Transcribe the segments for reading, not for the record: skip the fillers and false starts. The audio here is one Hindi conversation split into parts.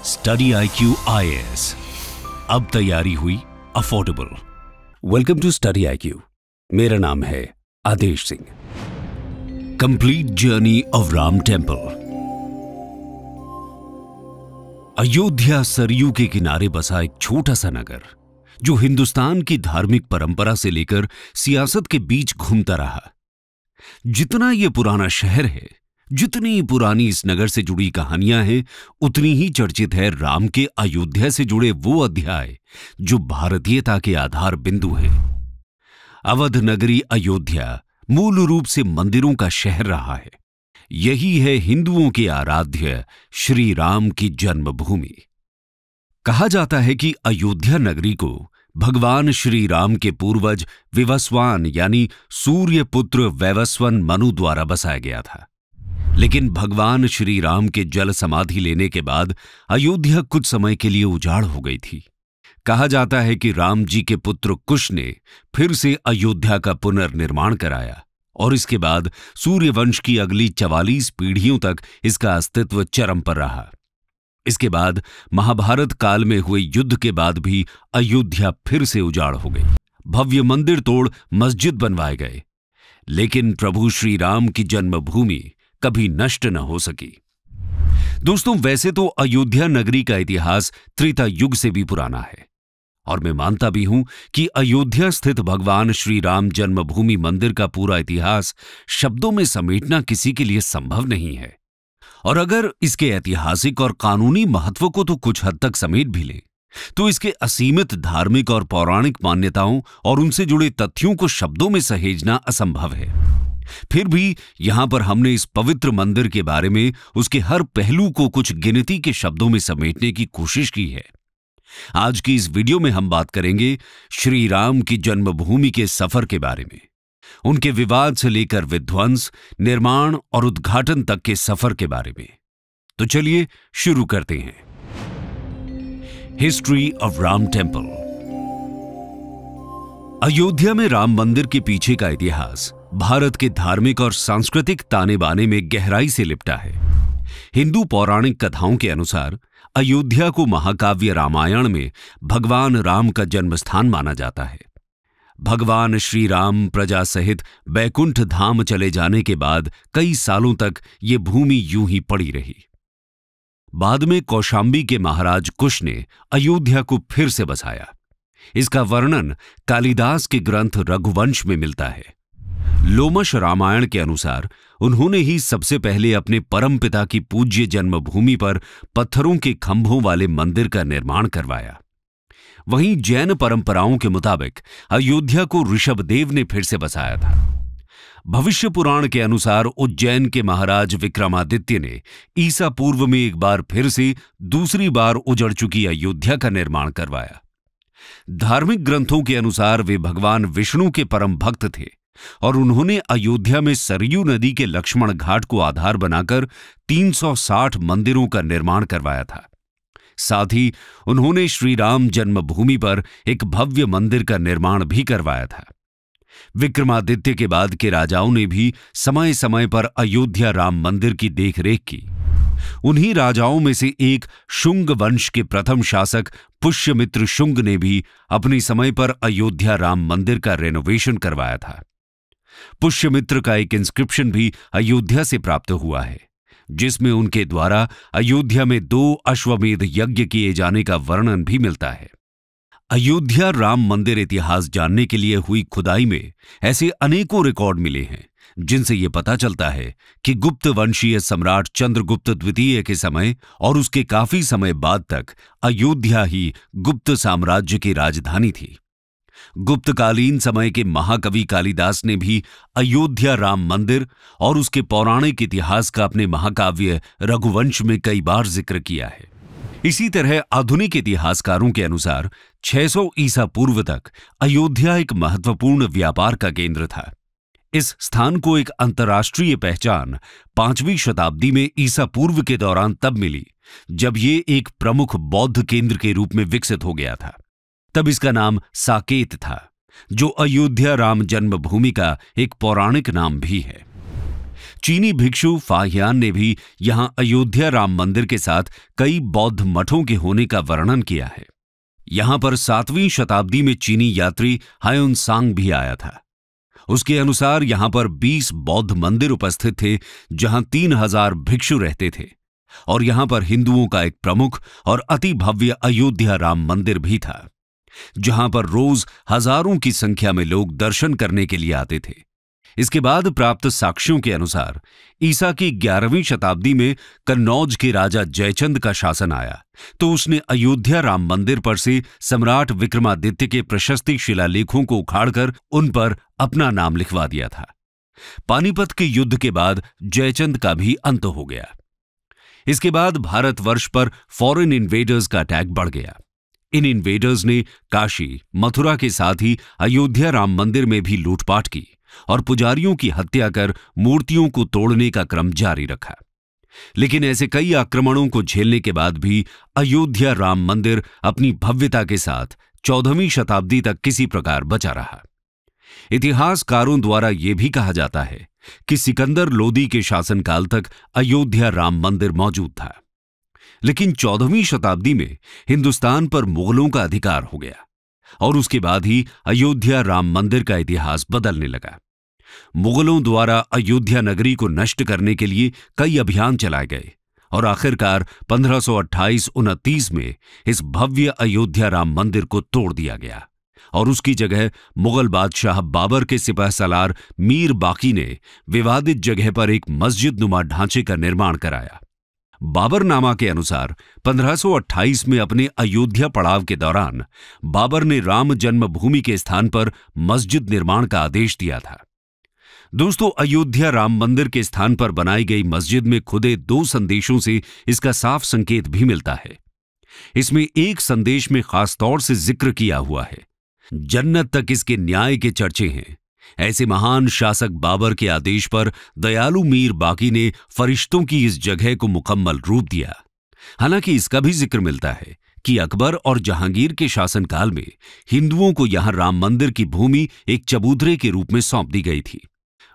स्टडी IQ IAS, अब तैयारी हुई affordable. Welcome to study IQ। मेरा नाम है Adesh Singh. Complete journey of Ram temple. Ayodhya Saryu के किनारे बसा एक छोटा सा नगर जो हिंदुस्तान की धार्मिक परंपरा से लेकर सियासत के बीच घूमता रहा। जितना यह पुराना शहर है, जितनी पुरानी इस नगर से जुड़ी कहानियां हैं, उतनी ही चर्चित है राम के अयोध्या से जुड़े वो अध्याय जो भारतीयता के आधार बिंदु हैं। अवध नगरी अयोध्या मूल रूप से मंदिरों का शहर रहा है। यही है हिंदुओं के आराध्य श्री राम की जन्मभूमि। कहा जाता है कि अयोध्या नगरी को भगवान श्री राम के पूर्वज विवस्वान यानी सूर्य पुत्र वैवस्वन मनु द्वारा बसाया गया था। लेकिन भगवान श्री राम के जल समाधि लेने के बाद अयोध्या कुछ समय के लिए उजाड़ हो गई थी। कहा जाता है कि राम जी के पुत्र कुश ने फिर से अयोध्या का पुनर्निर्माण कराया और इसके बाद सूर्यवंश की अगली 44 पीढ़ियों तक इसका अस्तित्व चरम पर रहा। इसके बाद महाभारत काल में हुए युद्ध के बाद भी अयोध्या फिर से उजाड़ हो गई। भव्य मंदिर तोड़ मस्जिद बनवाए गए, लेकिन प्रभु श्री राम की जन्मभूमि कभी नष्ट न हो सकी। दोस्तों, वैसे तो अयोध्या नगरी का इतिहास त्रेता युग से भी पुराना है और मैं मानता भी हूं कि अयोध्या स्थित भगवान श्री राम जन्मभूमि मंदिर का पूरा इतिहास शब्दों में समेटना किसी के लिए संभव नहीं है। और अगर इसके ऐतिहासिक और कानूनी महत्व को तो कुछ हद तक समेट भी ले, तो इसके असीमित धार्मिक और पौराणिक मान्यताओं और उनसे जुड़े तथ्यों को शब्दों में सहेजना असंभव है। फिर भी यहां पर हमने इस पवित्र मंदिर के बारे में उसके हर पहलू को कुछ गिनती के शब्दों में समेटने की कोशिश की है। आज की इस वीडियो में हम बात करेंगे श्री राम की जन्मभूमि के सफर के बारे में, उनके विवाद से लेकर विध्वंस, निर्माण और उद्घाटन तक के सफर के बारे में। तो चलिए शुरू करते हैं। History of Ram temple. Ayodhya में राम मंदिर के पीछे का इतिहास भारत के धार्मिक और सांस्कृतिक ताने बाने में गहराई से लिपटा है। हिंदू पौराणिक कथाओं के अनुसार अयोध्या को महाकाव्य रामायण में भगवान राम का जन्मस्थान माना जाता है। भगवान श्री राम प्रजा सहित बैकुंठ धाम चले जाने के बाद कई सालों तक ये भूमि यूं ही पड़ी रही। बाद में कौशांबी के महाराज कुश ने अयोध्या को फिर से बसाया। इसका वर्णन कालिदास के ग्रंथ रघुवंश में मिलता है। लोमश रामायण के अनुसार उन्होंने ही सबसे पहले अपने परमपिता की पूज्य जन्मभूमि पर पत्थरों के खंभों वाले मंदिर का निर्माण करवाया। वहीं जैन परंपराओं के मुताबिक अयोध्या को ऋषभदेव ने फिर से बसाया था। भविष्य पुराण के अनुसार उज्जैन के महाराज विक्रमादित्य ने ईसा पूर्व में एक बार फिर से दूसरी बार उजड़ चुकी अयोध्या का निर्माण करवाया। धार्मिक ग्रंथों के अनुसार वे भगवान विष्णु के परम भक्त थे और उन्होंने अयोध्या में सरयू नदी के लक्ष्मण घाट को आधार बनाकर 360 मंदिरों का निर्माण करवाया था। साथ ही उन्होंने श्री राम जन्मभूमि पर एक भव्य मंदिर का निर्माण भी करवाया था। विक्रमादित्य के बाद के राजाओं ने भी समय समय पर अयोध्या राम मंदिर की देखरेख की। उन्हीं राजाओं में से एक शुंग वंश के प्रथम शासक पुष्यमित्र शुंग ने भी अपने समय पर अयोध्या राम मंदिर का रेनोवेशन करवाया था। पुष्यमित्र का एक इंस्क्रिप्शन भी अयोध्या से प्राप्त हुआ है, जिसमें उनके द्वारा अयोध्या में 2 अश्वमेध यज्ञ किए जाने का वर्णन भी मिलता है। अयोध्या राम मंदिर इतिहास जानने के लिए हुई खुदाई में ऐसे अनेकों रिकॉर्ड मिले हैं, जिनसे यह पता चलता है कि गुप्त वंशीय सम्राट चंद्रगुप्त द्वितीय के समय और उसके काफी समय बाद तक अयोध्या ही गुप्त साम्राज्य की राजधानी थी। गुप्तकालीन समय के महाकवि कालिदास ने भी अयोध्या राम मंदिर और उसके पौराणिक इतिहास का अपने महाकाव्य रघुवंश में कई बार जिक्र किया है। इसी तरह आधुनिक इतिहासकारों के अनुसार 600 ईसा पूर्व तक अयोध्या एक महत्वपूर्ण व्यापार का केंद्र था। इस स्थान को एक अंतर्राष्ट्रीय पहचान 5वीं शताब्दी में ईसा पूर्व के दौरान तब मिली जब ये एक प्रमुख बौद्ध केंद्र के रूप में विकसित हो गया था। तब इसका नाम साकेत था, जो अयोध्या राम जन्मभूमि का एक पौराणिक नाम भी है। चीनी भिक्षु फाहियान ने भी यहां अयोध्या राम मंदिर के साथ कई बौद्ध मठों के होने का वर्णन किया है। यहां पर 7वीं शताब्दी में चीनी यात्री हायोनसांग भी आया था। उसके अनुसार यहां पर 20 बौद्ध मंदिर उपस्थित थे, जहां 3000 भिक्षु रहते थे, और यहां पर हिंदुओं का एक प्रमुख और अति भव्य अयोध्या राम मंदिर भी था, जहां पर रोज हजारों की संख्या में लोग दर्शन करने के लिए आते थे। इसके बाद प्राप्त साक्ष्यों के अनुसार ईसा की 11वीं शताब्दी में कन्नौज के राजा जयचंद का शासन आया, तो उसने अयोध्या राम मंदिर पर से सम्राट विक्रमादित्य के प्रशस्ति शिलालेखों को उखाड़कर उन पर अपना नाम लिखवा दिया था। पानीपत के युद्ध के बाद जयचंद का भी अंत हो गया। इसके बाद भारतवर्ष पर फॉरेन इन्वेडर्स का अटैक बढ़ गया। इन इन्वेडर्स ने काशी, मथुरा के साथ ही अयोध्या राम मंदिर में भी लूटपाट की और पुजारियों की हत्या कर मूर्तियों को तोड़ने का क्रम जारी रखा। लेकिन ऐसे कई आक्रमणों को झेलने के बाद भी अयोध्या राम मंदिर अपनी भव्यता के साथ 14वीं शताब्दी तक किसी प्रकार बचा रहा। इतिहासकारों द्वारा यह भी कहा जाता है कि सिकंदर लोदी के शासनकाल तक अयोध्या राम मंदिर मौजूद था, लेकिन 14वीं शताब्दी में हिंदुस्तान पर मुगलों का अधिकार हो गया और उसके बाद ही अयोध्या राम मंदिर का इतिहास बदलने लगा। मुगलों द्वारा अयोध्या नगरी को नष्ट करने के लिए कई अभियान चलाए गए और आखिरकार 1528-29 में इस भव्य अयोध्या राम मंदिर को तोड़ दिया गया और उसकी जगह मुगल बादशाह बाबर के सिपहसालार मीर बाकी ने विवादित जगह पर एक मस्जिद नुमा ढांचे का निर्माण कराया। बाबरनामा के अनुसार 1528 में अपने अयोध्या पड़ाव के दौरान बाबर ने राम जन्मभूमि के स्थान पर मस्जिद निर्माण का आदेश दिया था। दोस्तों, अयोध्या राम मंदिर के स्थान पर बनाई गई मस्जिद में खुदे 2 संदेशों से इसका साफ संकेत भी मिलता है। इसमें एक संदेश में खास तौर से जिक्र किया हुआ है, जन्नत तक इसके न्याय के चर्चे हैं। ऐसे महान शासक बाबर के आदेश पर दयालु मीर बाकी ने फरिश्तों की इस जगह को मुकम्मल रूप दिया। हालांकि इसका भी जिक्र मिलता है कि अकबर और जहांगीर के शासनकाल में हिंदुओं को यहां राम मंदिर की भूमि एक चबूतरे के रूप में सौंप दी गई थी।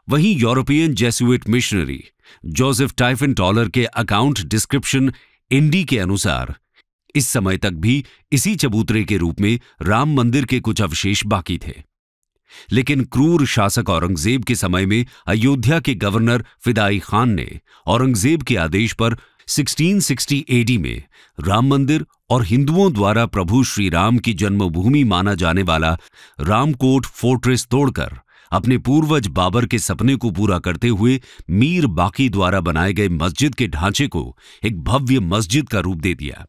वहीं European Jesuit missionary Joseph Tieffenthaler के अकाउंट डिस्क्रिप्शन इंडी के अनुसार इस समय तक भी इसी चबूतरे के रूप में राम मंदिर के कुछ अवशेष बाकी थे। लेकिन क्रूर शासक औरंगजेब के समय में अयोध्या के गवर्नर फिदाई खान ने औरंगजेब के आदेश पर 1660 एडी में राम मंदिर और हिंदुओं द्वारा प्रभु श्री राम की जन्मभूमि माना जाने वाला रामकोट फोर्ट्रेस तोड़कर अपने पूर्वज बाबर के सपने को पूरा करते हुए मीर बाकी द्वारा बनाए गए मस्जिद के ढांचे को एक भव्य मस्जिद का रूप दे दिया।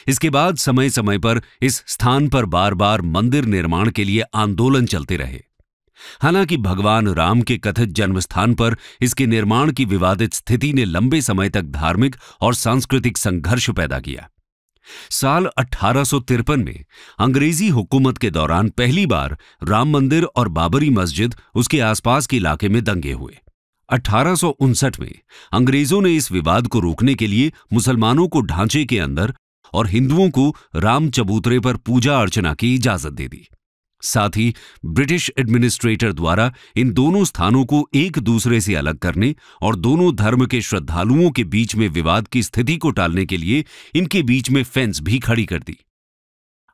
इसके बाद समय समय पर इस स्थान पर बार बार मंदिर निर्माण के लिए आंदोलन चलते रहे। हालांकि भगवान राम के कथित जन्म स्थान पर इसके निर्माण की विवादित स्थिति ने लंबे समय तक धार्मिक और सांस्कृतिक संघर्ष पैदा किया। साल 1853 में अंग्रेजी हुकूमत के दौरान पहली बार राम मंदिर और बाबरी मस्जिद उसके आसपास के इलाके में दंगे हुए। 1859 में अंग्रेजों ने इस विवाद को रोकने के लिए मुसलमानों को ढांचे के अंदर और हिंदुओं को राम चबूतरे पर पूजा अर्चना की इजाजत दे दी। साथ ही ब्रिटिश एडमिनिस्ट्रेटर द्वारा इन दोनों स्थानों को एक दूसरे से अलग करने और दोनों धर्म के श्रद्धालुओं के बीच में विवाद की स्थिति को टालने के लिए इनके बीच में फेंस भी खड़ी कर दी।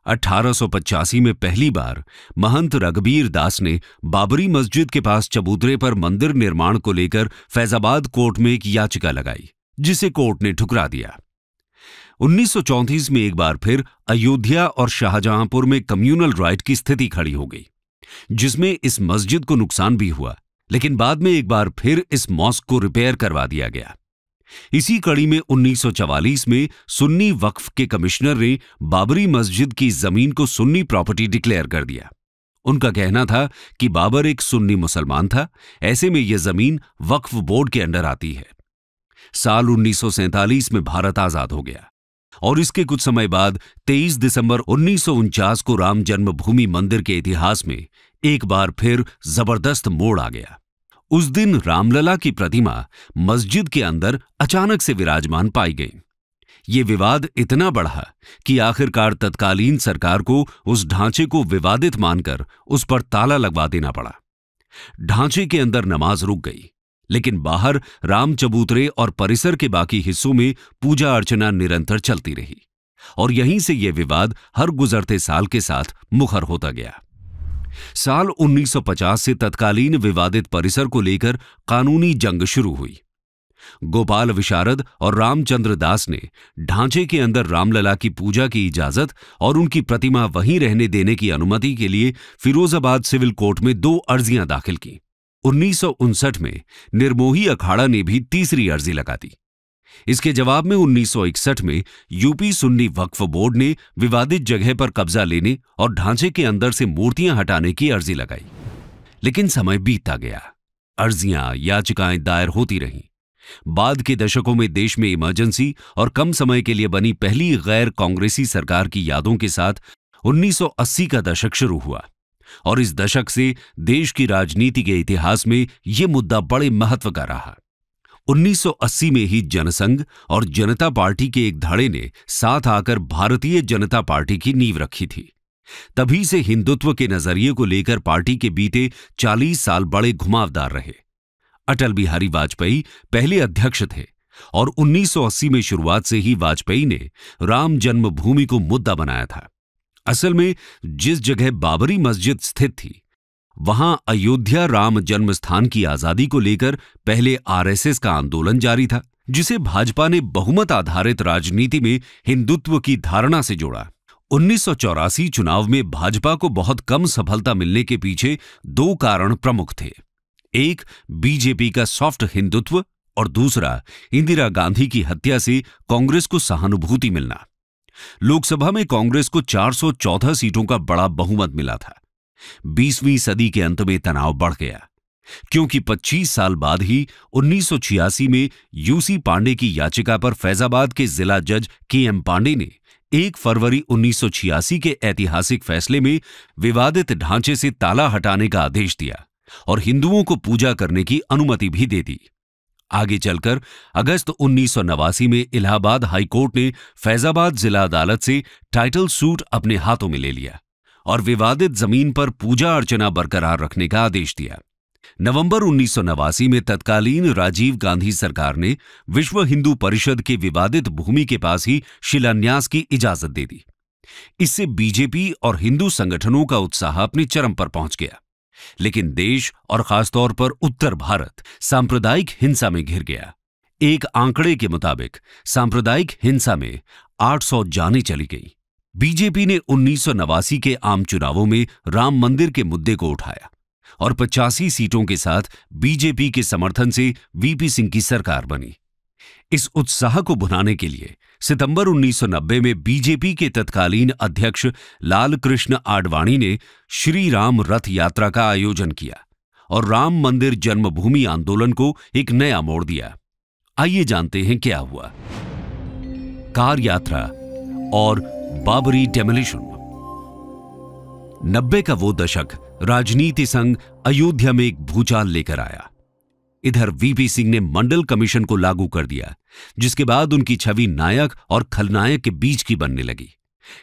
1885 में पहली बार महंत रघबीर दास ने बाबरी मस्जिद के पास चबूतरे पर मंदिर निर्माण को लेकर फैजाबाद कोर्ट में एक याचिका लगाई, जिसे कोर्ट ने ठुकरा दिया। 1934 में एक बार फिर अयोध्या और शाहजहांपुर में कम्युनल राइट की स्थिति खड़ी हो गई, जिसमें इस मस्जिद को नुकसान भी हुआ, लेकिन बाद में एक बार फिर इस मॉस्क को रिपेयर करवा दिया गया। इसी कड़ी में 1944 में सुन्नी वक्फ के कमिश्नर ने बाबरी मस्जिद की जमीन को सुन्नी प्रॉपर्टी डिक्लेयर कर दिया। उनका कहना था कि बाबर एक सुन्नी मुसलमान था, ऐसे में यह जमीन वक्फ बोर्ड के अंडर आती है। साल 1947 में भारत आजाद हो गया और इसके कुछ समय बाद 23 दिसंबर 1949 को राम जन्मभूमि मंदिर के इतिहास में एक बार फिर जबरदस्त मोड़ आ गया। उस दिन रामलला की प्रतिमा मस्जिद के अंदर अचानक से विराजमान पाई गई। ये विवाद इतना बढ़ा कि आखिरकार तत्कालीन सरकार को उस ढांचे को विवादित मानकर उस पर ताला लगवा देना पड़ा। ढांचे के अंदर नमाज रुक गई लेकिन बाहर राम चबूतरे और परिसर के बाकी हिस्सों में पूजा अर्चना निरंतर चलती रही और यहीं से यह विवाद हर गुजरते साल के साथ मुखर होता गया। साल 1950 से तत्कालीन विवादित परिसर को लेकर कानूनी जंग शुरू हुई। गोपाल विशारद और रामचंद्र दास ने ढांचे के अंदर रामलला की पूजा की इजाजत और उनकी प्रतिमा वहीं रहने देने की अनुमति के लिए फिरोजाबाद सिविल कोर्ट में 2 अर्जियां दाखिल की। 1959 में निर्मोही अखाड़ा ने भी तीसरी अर्जी लगा दी। इसके जवाब में 1961 में यूपी सुन्नी वक्फ बोर्ड ने विवादित जगह पर कब्जा लेने और ढांचे के अंदर से मूर्तियां हटाने की अर्जी लगाई। लेकिन समय बीतता गया, अर्जियां याचिकाएं दायर होती रहीं। बाद के दशकों में देश में इमरजेंसी और कम समय के लिए बनी पहली गैर कांग्रेसी सरकार की यादों के साथ 1980 का दशक शुरू हुआ और इस दशक से देश की राजनीति के इतिहास में यह मुद्दा बड़े महत्व का रहा। 1980 में ही जनसंघ और जनता पार्टी के एक धड़े ने साथ आकर भारतीय जनता पार्टी की नींव रखी थी। तभी से हिंदुत्व के नजरिए को लेकर पार्टी के बीते 40 साल बड़े घुमावदार रहे। अटल बिहारी वाजपेयी पहले अध्यक्ष थे और 1980 में शुरुआत से ही वाजपेयी ने राम जन्मभूमि को मुद्दा बनाया था। असल में जिस जगह बाबरी मस्जिद स्थित थी वहां अयोध्या राम जन्म स्थान की आजादी को लेकर पहले आरएसएस का आंदोलन जारी था, जिसे भाजपा ने बहुमत आधारित राजनीति में हिंदुत्व की धारणा से जोड़ा। 1984 चुनाव में भाजपा को बहुत कम सफलता मिलने के पीछे 2 कारण प्रमुख थे। एक बीजेपी का सॉफ्ट हिंदुत्व और दूसरा इंदिरा गांधी की हत्या से कांग्रेस को सहानुभूति मिलना। लोकसभा में कांग्रेस को 414 सीटों का बड़ा बहुमत मिला था। 20वीं सदी के अंत में तनाव बढ़ गया क्योंकि 25 साल बाद ही 1986 में यूसी पांडे की याचिका पर फैजाबाद के जिला जज केएम पांडे ने 1 फरवरी 1986 के ऐतिहासिक फैसले में विवादित ढांचे से ताला हटाने का आदेश दिया और हिंदुओं को पूजा करने की अनुमति भी दे दी। आगे चलकर अगस्त 1989 में इलाहाबाद हाईकोर्ट ने फैजाबाद जिला अदालत से टाइटल सूट अपने हाथों में ले लिया और विवादित जमीन पर पूजा अर्चना बरकरार रखने का आदेश दिया। नवंबर 1989 में तत्कालीन राजीव गांधी सरकार ने विश्व हिंदू परिषद के विवादित भूमि के पास ही शिलान्यास की इजाजत दे दी। इससे बीजेपी और हिंदू संगठनों का उत्साह अपने चरम पर पहुंच गया, लेकिन देश और खासतौर पर उत्तर भारत सांप्रदायिक हिंसा में घिर गया। एक आंकड़े के मुताबिक सांप्रदायिक हिंसा में 800 जानें चली गईं। बीजेपी ने 1989 के आम चुनावों में राम मंदिर के मुद्दे को उठाया और 85 सीटों के साथ बीजेपी के समर्थन से वीपी सिंह की सरकार बनी। इस उत्साह को भुनाने के लिए सितंबर 1990 में बीजेपी के तत्कालीन अध्यक्ष लाल कृष्ण आडवाणी ने श्री राम रथ यात्रा का आयोजन किया और राम मंदिर जन्मभूमि आंदोलन को एक नया मोड़ दिया। आइए जानते हैं क्या हुआ। कार यात्रा और बाबरी डेमोलिशन। 90 का वो दशक राजनीति संग अयोध्या में एक भूचाल लेकर आया। इधर वीपी सिंह ने मंडल कमीशन को लागू कर दिया, जिसके बाद उनकी छवि नायक और खलनायक के बीच की बनने लगी।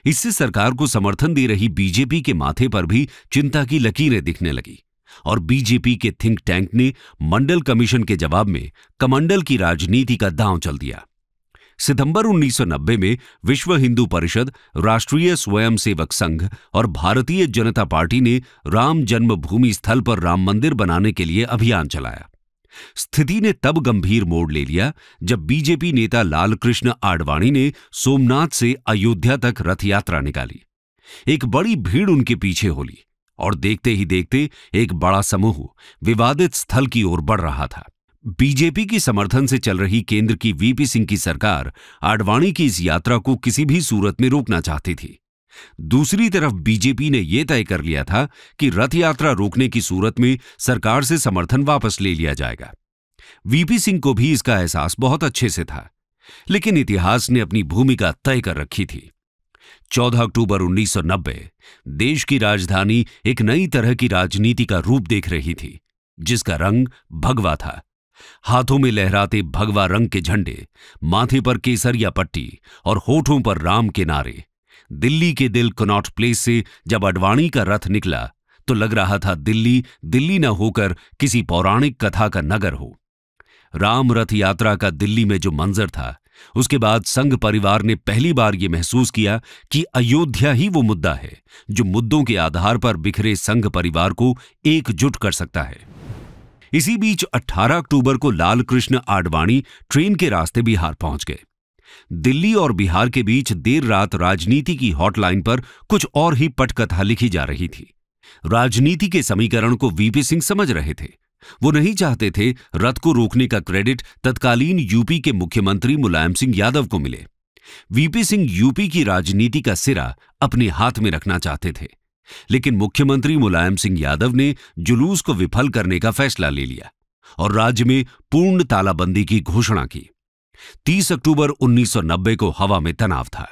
इससे सरकार को समर्थन दे रही बीजेपी के माथे पर भी चिंता की लकीरें दिखने लगी और बीजेपी के थिंक टैंक ने मंडल कमीशन के जवाब में कमंडल की राजनीति का दांव चल दिया। सितंबर 1990 में विश्व हिंदू परिषद, राष्ट्रीय स्वयंसेवक संघ और भारतीय जनता पार्टी ने राम जन्मभूमि स्थल पर राम मंदिर बनाने के लिए अभियान चलाया। स्थिति ने तब गंभीर मोड़ ले लिया जब बीजेपी नेता लाल कृष्ण आडवाणी ने सोमनाथ से अयोध्या तक रथ यात्रा निकाली। एक बड़ी भीड़ उनके पीछे होली और देखते ही देखते एक बड़ा समूह विवादित स्थल की ओर बढ़ रहा था। बीजेपी की समर्थन से चल रही केंद्र की वीपी सिंह की सरकार आडवाणी की इस यात्रा को किसी भी सूरत में रोकना चाहती थी। दूसरी तरफ बीजेपी ने यह तय कर लिया था कि रथ यात्रा रोकने की सूरत में सरकार से समर्थन वापस ले लिया जाएगा। वीपी सिंह को भी इसका एहसास बहुत अच्छे से था, लेकिन इतिहास ने अपनी भूमिका तय कर रखी थी। 14 अक्टूबर 1990 देश की राजधानी एक नई तरह की राजनीति का रूप देख रही थी, जिसका रंग भगवा था। हाथों में लहराते भगवा रंग के झंडे, माथे पर केसरिया पट्टी और होठों पर राम के नारे। दिल्ली के दिल कनॉट प्लेस से जब आडवाणी का रथ निकला तो लग रहा था दिल्ली दिल्ली न होकर किसी पौराणिक कथा का नगर हो। राम रथ यात्रा का दिल्ली में जो मंजर था, उसके बाद संघ परिवार ने पहली बार यह महसूस किया कि अयोध्या ही वो मुद्दा है जो मुद्दों के आधार पर बिखरे संघ परिवार को एकजुट कर सकता है। इसी बीच 18 अक्टूबर को लाल कृष्ण आडवाणी ट्रेन के रास्ते बिहार पहुंच गए। दिल्ली और बिहार के बीच देर रात राजनीति की हॉटलाइन पर कुछ और ही पटकथा लिखी जा रही थी। राजनीति के समीकरण को वीपी सिंह समझ रहे थे। वो नहीं चाहते थे रथ को रोकने का क्रेडिट तत्कालीन यूपी के मुख्यमंत्री मुलायम सिंह यादव को मिले। वीपी सिंह यूपी की राजनीति का सिरा अपने हाथ में रखना चाहते थे, लेकिन मुख्यमंत्री मुलायम सिंह यादव ने जुलूस को विफल करने का फैसला ले लिया और राज्य में पूर्ण तालाबंदी की घोषणा की। 30 अक्टूबर 1990 को हवा में तनाव था,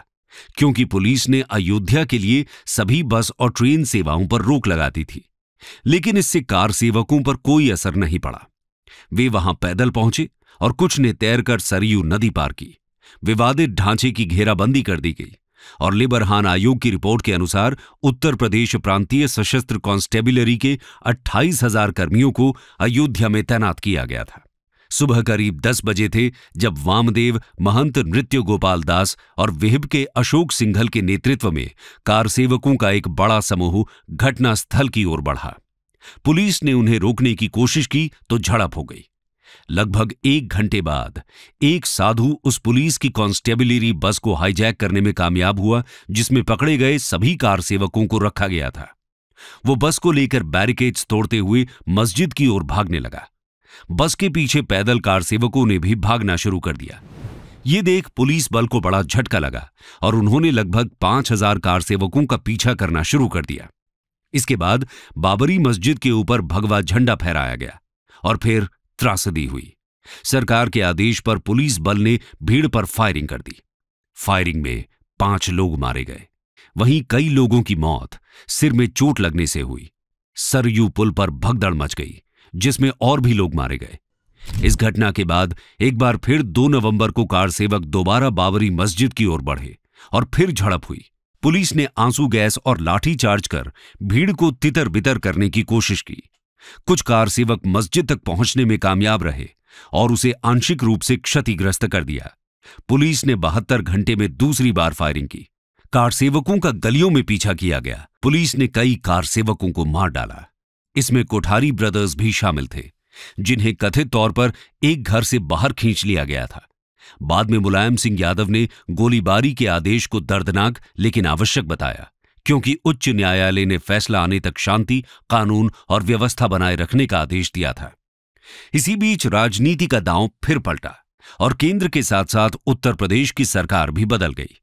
क्योंकि पुलिस ने अयोध्या के लिए सभी बस और ट्रेन सेवाओं पर रोक लगा दी थी, लेकिन इससे कार सेवकों पर कोई असर नहीं पड़ा। वे वहां पैदल पहुंचे और कुछ ने तैरकर सरयू नदी पार की। विवादित ढांचे की घेराबंदी कर दी गई और लिबरहान आयोग की रिपोर्ट के अनुसार उत्तर प्रदेश प्रांतीय सशस्त्र कांस्टेबलरी के 28,000 कर्मियों को अयोध्या में तैनात किया गया था। सुबह करीब 10 बजे थे जब वामदेव, महंत नृत्य गोपाल दास और विहिब के अशोक सिंघल के नेतृत्व में कार सेवकों का एक बड़ा समूह घटनास्थल की ओर बढ़ा। पुलिस ने उन्हें रोकने की कोशिश की तो झड़प हो गई। लगभग 1 घंटे बाद एक साधु उस पुलिस की कांस्टेबलरी बस को हाईजैक करने में कामयाब हुआ, जिसमें पकड़े गए सभी कार सेवकों को रखा गया था। वो बस को लेकर बैरिकेड्स तोड़ते हुए मस्जिद की ओर भागने लगा। बस के पीछे पैदल कार सेवकों ने भी भागना शुरू कर दिया। ये देख पुलिस बल को बड़ा झटका लगा और उन्होंने लगभग 5,000 कार सेवकों का पीछा करना शुरू कर दिया। इसके बाद बाबरी मस्जिद के ऊपर भगवा झंडा फहराया गया और फिर त्रासदी हुई। सरकार के आदेश पर पुलिस बल ने भीड़ पर फायरिंग कर दी। फायरिंग में 5 लोग मारे गए। वहीं कई लोगों की मौत सिर में चोट लगने से हुई। सरयू पुल पर भगदड़ मच गई, जिसमें और भी लोग मारे गए। इस घटना के बाद एक बार फिर 2 नवंबर को कार सेवक दोबारा बाबरी मस्जिद की ओर बढ़े और फिर झड़प हुई। पुलिस ने आंसू गैस और लाठी चार्ज कर भीड़ को तितर बितर करने की कोशिश की। कुछ कार सेवक मस्जिद तक पहुंचने में कामयाब रहे और उसे आंशिक रूप से क्षतिग्रस्त कर दिया। पुलिस ने 72 घंटे में दूसरी बार फायरिंग की। कार सेवकों का गलियों में पीछा किया गया। पुलिस ने कई कार सेवकों को मार डाला। इसमें कोठारी ब्रदर्स भी शामिल थे, जिन्हें कथित तौर पर एक घर से बाहर खींच लिया गया था। बाद में मुलायम सिंह यादव ने गोलीबारी के आदेश को दर्दनाक लेकिन आवश्यक बताया, क्योंकि उच्च न्यायालय ने फैसला आने तक शांति, कानून और व्यवस्था बनाए रखने का आदेश दिया था। इसी बीच राजनीति का दांव फिर पलटा और केंद्र के साथ साथ उत्तर प्रदेश की सरकार भी बदल गई।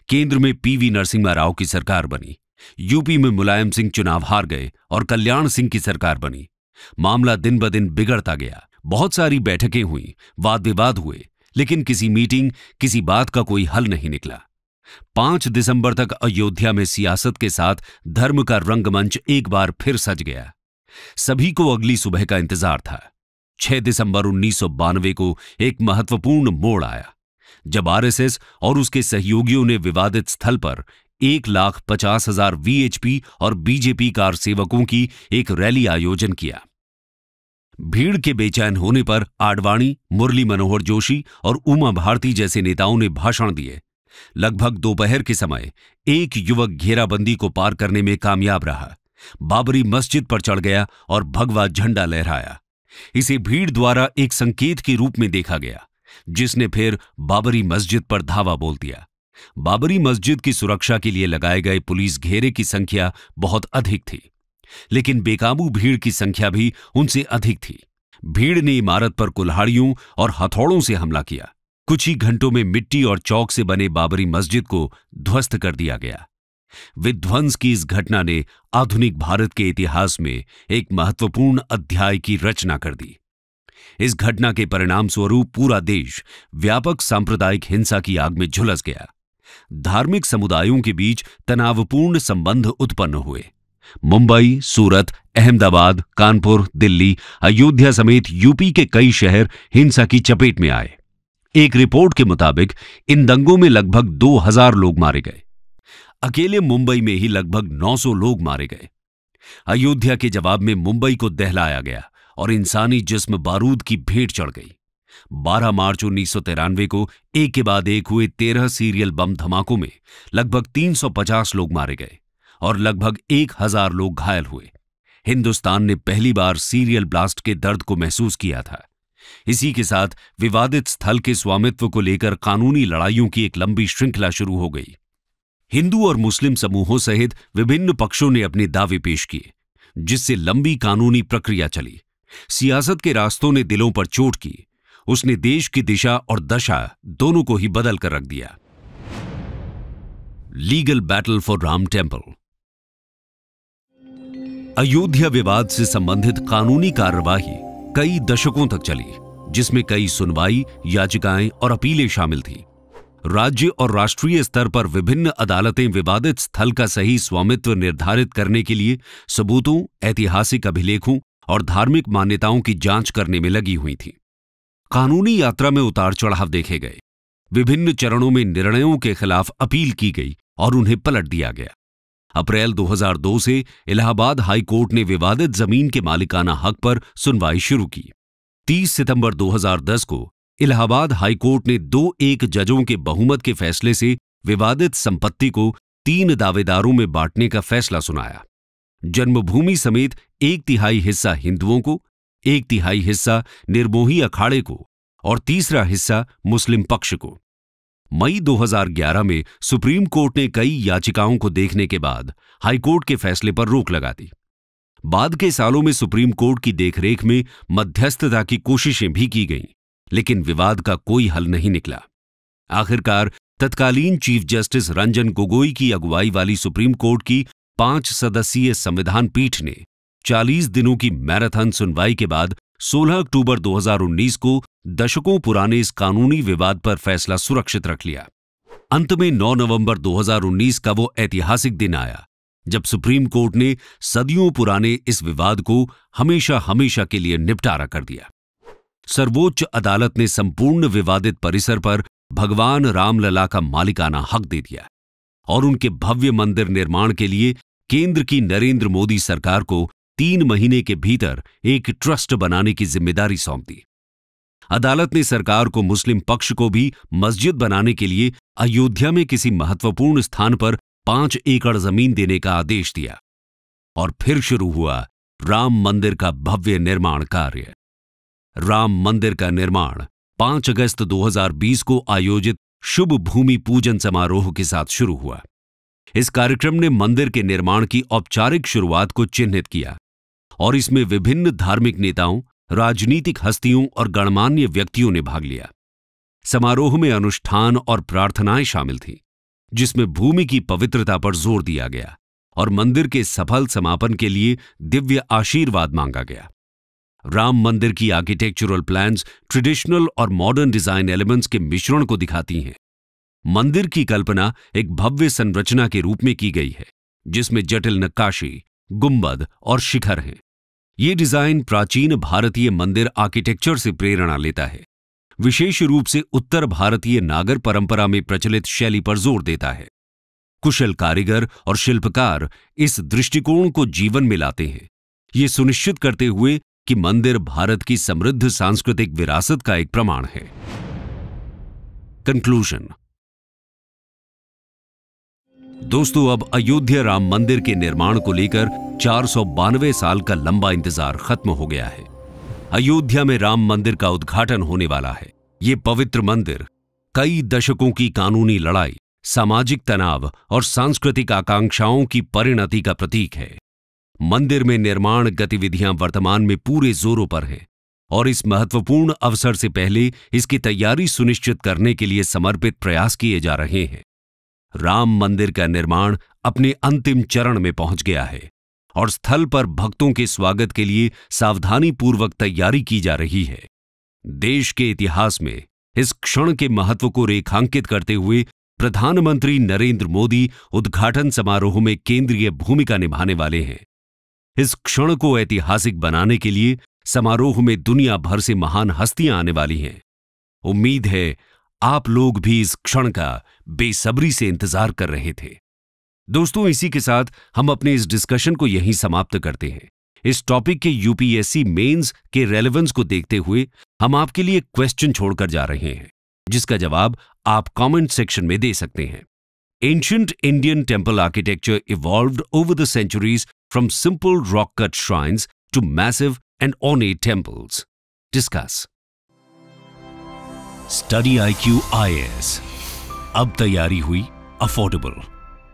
केंद्र में पीवी नरसिम्हा राव की सरकार बनी। यूपी में मुलायम सिंह चुनाव हार गए और कल्याण सिंह की सरकार बनी। मामला दिन ब दिन बिगड़ता गया। बहुत सारी बैठकें हुई, वाद विवाद हुए, लेकिन किसी मीटिंग, किसी बात का कोई हल नहीं निकला। 5 दिसंबर तक अयोध्या में सियासत के साथ धर्म का रंगमंच एक बार फिर सज गया। सभी को अगली सुबह का इंतजार था। 6 दिसंबर 1992 को एक महत्वपूर्ण मोड़ आया, जब आरएसएस और उसके सहयोगियों ने विवादित स्थल पर 1,50,000 वीएचपी और बीजेपी कार सेवकों की एक रैली आयोजन किया। भीड़ के बेचैन होने पर आडवाणी, मुरली मनोहर जोशी और उमा भारती जैसे नेताओं ने भाषण दिए। लगभग दोपहर के समय एक युवक घेराबंदी को पार करने में कामयाब रहा, बाबरी मस्जिद पर चढ़ गया और भगवा झंडा लहराया। इसे भीड़ द्वारा एक संकेत के रूप में देखा गया, जिसने फिर बाबरी मस्जिद पर धावा बोल दिया। बाबरी मस्जिद की सुरक्षा के लिए लगाए गए पुलिस घेरे की संख्या बहुत अधिक थी, लेकिन बेकाबू भीड़ की संख्या भी उनसे अधिक थी। भीड़ ने इमारत पर कुल्हाड़ियों और हथौड़ों से हमला किया। कुछ ही घंटों में मिट्टी और चौक से बने बाबरी मस्जिद को ध्वस्त कर दिया गया। विध्वंस की इस घटना ने आधुनिक भारत के इतिहास में एक महत्वपूर्ण अध्याय की रचना कर दी। इस घटना के परिणाम स्वरूप पूरा देश व्यापक सांप्रदायिक हिंसा की आग में झुलस गया। धार्मिक समुदायों के बीच तनावपूर्ण संबंध उत्पन्न हुए। मुंबई, सूरत, अहमदाबाद, कानपुर, दिल्ली, अयोध्या समेत यूपी के कई शहर हिंसा की चपेट में आए। एक रिपोर्ट के मुताबिक इन दंगों में लगभग 2,000 लोग मारे गए। अकेले मुंबई में ही लगभग 900 लोग मारे गए। अयोध्या के जवाब में मुंबई को दहलाया गया और इंसानी जिस्म बारूद की भेंट चढ़ गई। 12 मार्च 1993 को एक के बाद एक हुए 13 सीरियल बम धमाकों में लगभग 350 लोग मारे गए और लगभग 1000 लोग घायल हुए। हिंदुस्तान ने पहली बार सीरियल ब्लास्ट के दर्द को महसूस किया था। इसी के साथ विवादित स्थल के स्वामित्व को लेकर कानूनी लड़ाइयों की एक लंबी श्रृंखला शुरू हो गई। हिंदू और मुस्लिम समूहों सहित विभिन्न पक्षों ने अपने दावे पेश किए, जिससे लंबी कानूनी प्रक्रिया चली। सियासत के रास्तों ने दिलों पर चोट की। उसने देश की दिशा और दशा दोनों को ही बदल कर रख दिया। Legal battle for Ram temple. Ayodhya विवाद से संबंधित कानूनी कार्यवाही कई दशकों तक चली, जिसमें कई सुनवाई, याचिकाएं और अपीलें शामिल थीं। राज्य और राष्ट्रीय स्तर पर विभिन्न अदालतें विवादित स्थल का सही स्वामित्व निर्धारित करने के लिए सबूतों, ऐतिहासिक अभिलेखों और धार्मिक मान्यताओं की जांच करने में लगी हुई थीं। कानूनी यात्रा में उतार चढ़ाव देखे गए। विभिन्न चरणों में निर्णयों के खिलाफ अपील की गई और उन्हें पलट दिया गया। अप्रैल 2002 से इलाहाबाद हाई कोर्ट ने विवादित जमीन के मालिकाना हक पर सुनवाई शुरू की। 30 सितंबर 2010 को इलाहाबाद हाई कोर्ट ने 2-1 जजों के बहुमत के फैसले से विवादित संपत्ति को 3 दावेदारों में बांटने का फैसला सुनाया। जन्मभूमि समेत 1/3 हिस्सा हिंदुओं को, 1/3 हिस्सा निर्मोही अखाड़े को और तीसरा हिस्सा मुस्लिम पक्ष को। मई 2011 में सुप्रीम कोर्ट ने कई याचिकाओं को देखने के बाद हाईकोर्ट के फैसले पर रोक लगा दी। बाद के सालों में सुप्रीम कोर्ट की देखरेख में मध्यस्थता की कोशिशें भी की गईं, लेकिन विवाद का कोई हल नहीं निकला। आखिरकार तत्कालीन चीफ जस्टिस रंजन गोगोई की अगुवाई वाली सुप्रीम कोर्ट की 5 सदस्यीय संविधान पीठ ने 40 दिनों की मैराथन सुनवाई के बाद 16 अक्टूबर 2019 को दशकों पुराने इस कानूनी विवाद पर फैसला सुरक्षित रख लिया। अंत में 9 नवंबर 2019 का वो ऐतिहासिक दिन आया जब सुप्रीम कोर्ट ने सदियों पुराने इस विवाद को हमेशा हमेशा के लिए निपटारा कर दिया। सर्वोच्च अदालत ने संपूर्ण विवादित परिसर पर भगवान रामलला का मालिकाना हक दे दिया और उनके भव्य मंदिर निर्माण के लिए केंद्र की नरेंद्र मोदी सरकार को 3 महीने के भीतर एक ट्रस्ट बनाने की जिम्मेदारी सौंप दी। अदालत ने सरकार को मुस्लिम पक्ष को भी मस्जिद बनाने के लिए अयोध्या में किसी महत्वपूर्ण स्थान पर 5 एकड़ जमीन देने का आदेश दिया और फिर शुरू हुआ राम मंदिर का भव्य निर्माण कार्य। राम मंदिर का निर्माण 5 अगस्त 2020 को आयोजित शुभ भूमि पूजन समारोह के साथ शुरू हुआ। इस कार्यक्रम ने मंदिर के निर्माण की औपचारिक शुरुआत को चिन्हित किया और इसमें विभिन्न धार्मिक नेताओं, राजनीतिक हस्तियों और गणमान्य व्यक्तियों ने भाग लिया। समारोह में अनुष्ठान और प्रार्थनाएं शामिल थीं, जिसमें भूमि की पवित्रता पर जोर दिया गया और मंदिर के सफल समापन के लिए दिव्य आशीर्वाद मांगा गया। राम मंदिर की आर्किटेक्चरल प्लान्स ट्रेडिशनल और मॉडर्न डिजाइन एलिमेंट्स के मिश्रण को दिखाती हैं। मंदिर की कल्पना एक भव्य संरचना के रूप में की गई है, जिसमें जटिल नक्काशी, गुंबद और शिखर हैं। ये डिजाइन प्राचीन भारतीय मंदिर आर्किटेक्चर से प्रेरणा लेता है, विशेष रूप से उत्तर भारतीय नागर परंपरा में प्रचलित शैली पर जोर देता है। कुशल कारीगर और शिल्पकार इस दृष्टिकोण को जीवन में लाते हैं, ये सुनिश्चित करते हुए कि मंदिर भारत की समृद्ध सांस्कृतिक विरासत का एक प्रमाण है। कंक्लूजन। दोस्तों, अब अयोध्या राम मंदिर के निर्माण को लेकर 492 साल का लंबा इंतजार खत्म हो गया है। अयोध्या में राम मंदिर का उद्घाटन होने वाला है। ये पवित्र मंदिर कई दशकों की कानूनी लड़ाई, सामाजिक तनाव और सांस्कृतिक आकांक्षाओं की परिणति का प्रतीक है। मंदिर में निर्माण गतिविधियां वर्तमान में पूरे जोरों पर हैं और इस महत्वपूर्ण अवसर से पहले इसकी तैयारी सुनिश्चित करने के लिए समर्पित प्रयास किए जा रहे हैं। राम मंदिर का निर्माण अपने अंतिम चरण में पहुंच गया है और स्थल पर भक्तों के स्वागत के लिए सावधानीपूर्वक तैयारी की जा रही है। देश के इतिहास में इस क्षण के महत्व को रेखांकित करते हुए प्रधानमंत्री नरेंद्र मोदी उद्घाटन समारोह में केंद्रीय भूमिका निभाने वाले हैं। इस क्षण को ऐतिहासिक बनाने के लिए समारोह में दुनिया भर से महान हस्तियां आने वाली हैं। उम्मीद है आप लोग भी इस क्षण का बेसब्री से इंतजार कर रहे थे। दोस्तों, इसी के साथ हम अपने इस डिस्कशन को यहीं समाप्त करते हैं। इस टॉपिक के यूपीएससी मेंस के रेलेवेंस को देखते हुए हम आपके लिए क्वेश्चन छोड़कर जा रहे हैं, जिसका जवाब आप कमेंट सेक्शन में दे सकते हैं। Ancient Indian temple architecture evolved over the centuries from simple rock-cut shrines to massive and ornate temples. Discuss. Study IQ IAS. अब तैयारी हुई अफोर्डेबल।